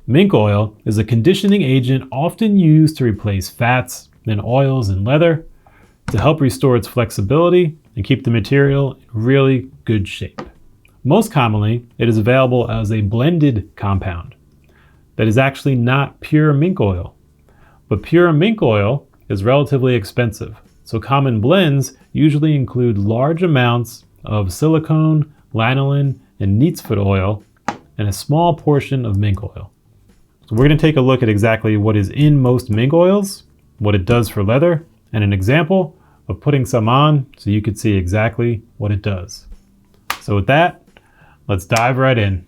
Mink oil is a conditioning agent often used to replace fats and oils in leather to help restore its flexibility and keep the material in really good shape. Most commonly, it is available as a blended compound that is actually not pure mink oil. But pure mink oil is relatively expensive, so common blends usually include large amounts of silicone, lanolin, and neatsfoot oil, and a small portion of mink oil. So we're going to take a look at exactly what is in most mink oils, what it does for leather, and an example of putting some on so you can see exactly what it does. So with that, let's dive right in.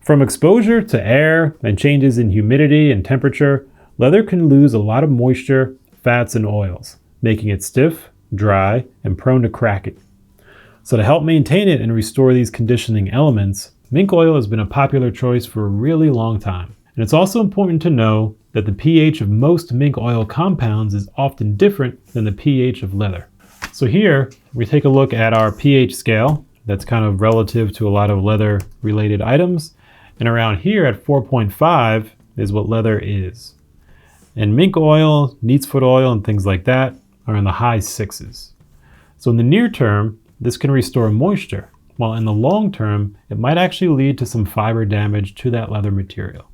From exposure to air and changes in humidity and temperature, leather can lose a lot of moisture, fats, and oils, making it stiff, dry, and prone to cracking. So to help maintain it and restore these conditioning elements, mink oil has been a popular choice for a really long time. And it's also important to know that the pH of most mink oil compounds is often different than the pH of leather. So here we take a look at our pH scale that's kind of relative to a lot of leather related items. And around here at 4.5 is what leather is. And mink oil, neatsfoot oil, and things like that are in the high 6s. So in the near term, this can restore moisture, while in the long term, it might actually lead to some fiber damage to that leather material.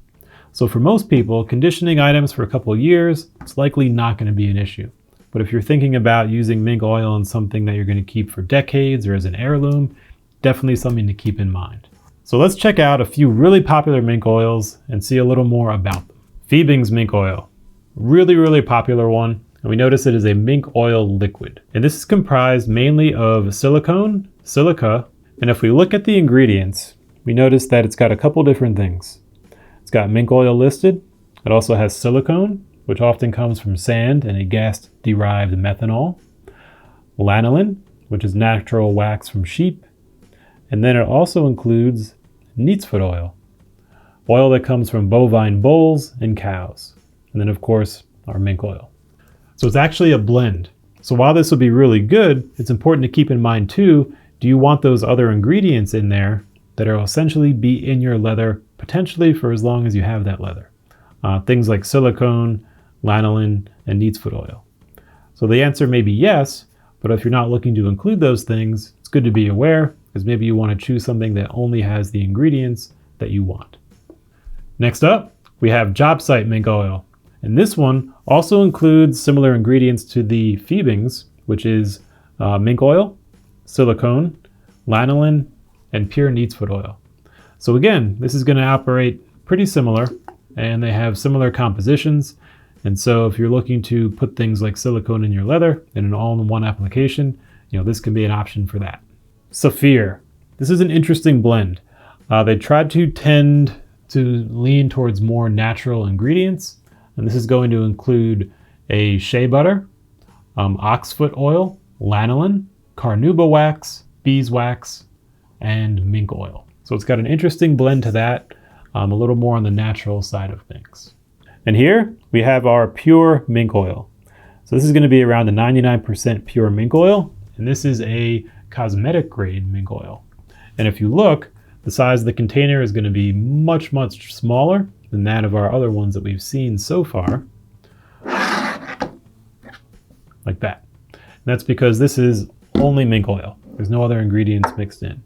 So for most people, conditioning items for a couple of years, it's likely not going to be an issue. But if you're thinking about using mink oil in something that you're going to keep for decades or as an heirloom, definitely something to keep in mind. So let's check out a few really popular mink oils and see a little more about them. Fiebing's mink oil, really popular one. And we notice it is a mink oil liquid. And this is comprised mainly of silicone, silica, and if we look at the ingredients, we notice that it's got a couple different things. It's got mink oil listed. It also has silicone, which often comes from sand and a gas-derived methanol. Lanolin, which is natural wax from sheep. And then it also includes neatsfoot oil, oil that comes from bovine bulls and cows. And then of course, our mink oil. So it's actually a blend. So while this will be really good, it's important to keep in mind too, do you want those other ingredients in there that will essentially be in your leather potentially for as long as you have that leather? Things like silicone, lanolin, and neatsfoot oil. So the answer may be yes, but if you're not looking to include those things, it's good to be aware because maybe you want to choose something that only has the ingredients that you want. Next up, we have JobSite Mink Oil. And this one also includes similar ingredients to the Fiebing's, which is mink oil, silicone, lanolin, and pure neatsfoot oil. So again, this is going to operate pretty similar, and they have similar compositions. And so if you're looking to put things like silicone in your leather in an all-in-one application, this can be an option for that. Saphir. This is an interesting blend. They tried to tend to lean towards more natural ingredients. And this is going to include a shea butter, oxfoot oil, lanolin, carnauba wax, beeswax, and mink oil. So it's got an interesting blend to that, a little more on the natural side of things. And here we have our pure mink oil. So this is going to be around the 99% pure mink oil, and this is a cosmetic grade mink oil. And if you look, the size of the container is going to be much smaller than that of our other ones that we've seen so far. Like that. And that's because this is only mink oil. There's no other ingredients mixed in.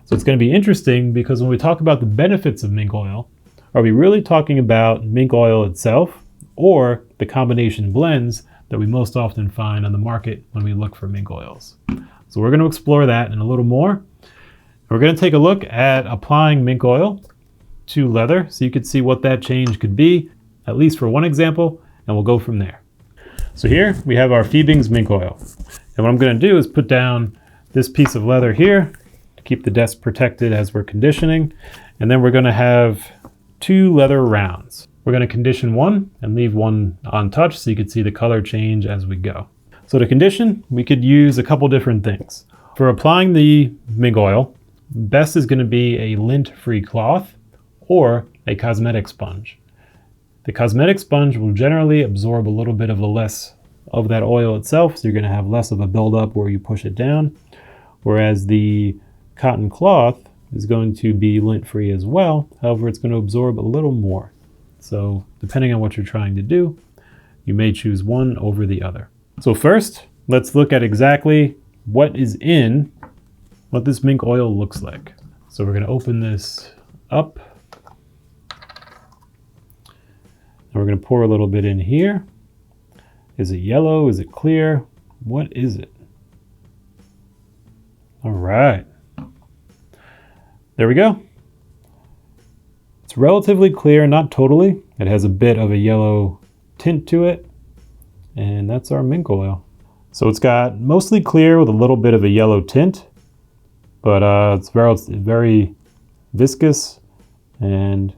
So it's going to be interesting because when we talk about the benefits of mink oil, are we really talking about mink oil itself or the combination blends that we most often find on the market when we look for mink oils? So we're going to explore that and a little more. We're going to take a look at applying mink oil to leather so you can see what that change could be, at least for one example, and we'll go from there. So here we have our Fiebing's mink oil. And what I'm going to do is put down this piece of leather here to keep the desk protected as we're conditioning. And then we're going to have 2 leather rounds. We're going to condition one and leave one untouched so you can see the color change as we go. So to condition, we could use a couple different things. For applying the mink oil, best is going to be a lint-free cloth or a cosmetic sponge. The cosmetic sponge will generally absorb a little bit of the less of that oil itself, so you're going to have less of a buildup where you push it down, whereas the cotton cloth is going to be lint-free as well. However, it's going to absorb a little more. So depending on what you're trying to do, you may choose one over the other. So first, let's look at exactly what is in what this mink oil looks like. So we're going to open this up. And we're going to pour a little bit in here. Is it yellow? Is it clear? What is it? All right. There we go. It's relatively clear, not totally. It has a bit of a yellow tint to it. And that's our mink oil. So it's got mostly clear with a little bit of a yellow tint, but it's very viscous, and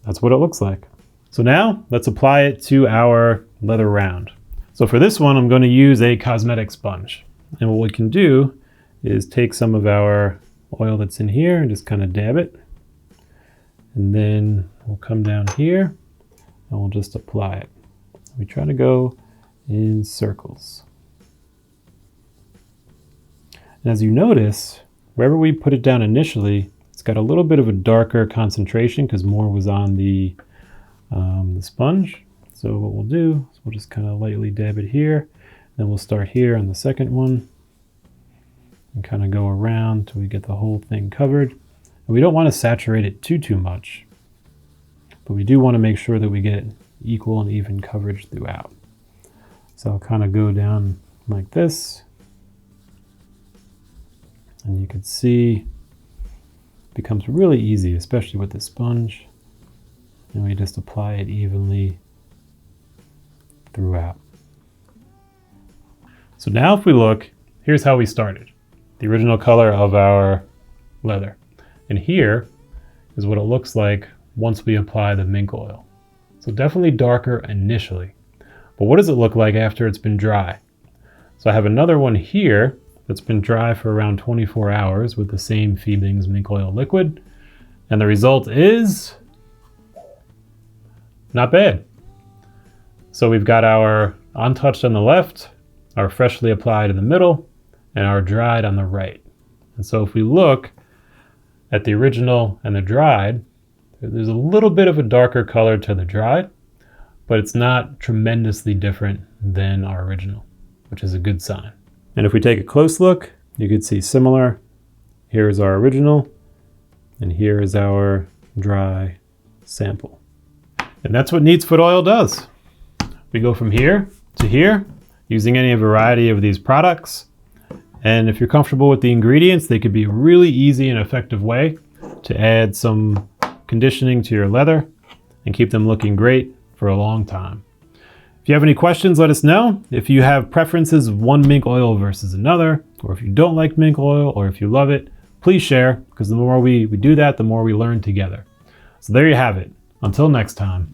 that's what it looks like. So now let's apply it to our leather round. So for this one, I'm going to use a cosmetic sponge. And what we can do is take some of our oil that's in here and just kind of dab it. And then we'll come down here and we'll just apply it. We try to go in circles. And as you notice, wherever we put it down initially, it's got a little bit of a darker concentration because more was on the sponge. So what we'll do is we'll just kind of lightly dab it here. Then we'll start here on the second one and kind of go around till we get the whole thing covered. And we don't want to saturate it too much, but we do want to make sure that we get equal and even coverage throughout. So I'll kind of go down like this. And you can see it becomes really easy, especially with the sponge. And we just apply it evenly throughout. So now if we look, here's how we started. The original color of our leather. And here is what it looks like once we apply the mink oil. So definitely darker initially. But what does it look like after it's been dry? So I have another one here that's been dry for around 24 hours with the same Fiebing's mink oil liquid. And the result is not bad. So we've got our untouched on the left, our freshly applied in the middle, and our dried on the right. And so if we look at the original and the dried, there's a little bit of a darker color to the dried, but it's not tremendously different than our original, which is a good sign. And if we take a close look, you can see similar. Here is our original, and here is our dry sample. And that's what Neat's Foot Oil does. We go from here to here using any variety of these products. And if you're comfortable with the ingredients, they could be a really easy and effective way to add some conditioning to your leather and keep them looking great for a long time. If you have any questions, let us know. If you have preferences of one mink oil versus another, or if you don't like mink oil, or if you love it, please share, because the more we do that, the more we learn together. So there you have it. Until next time.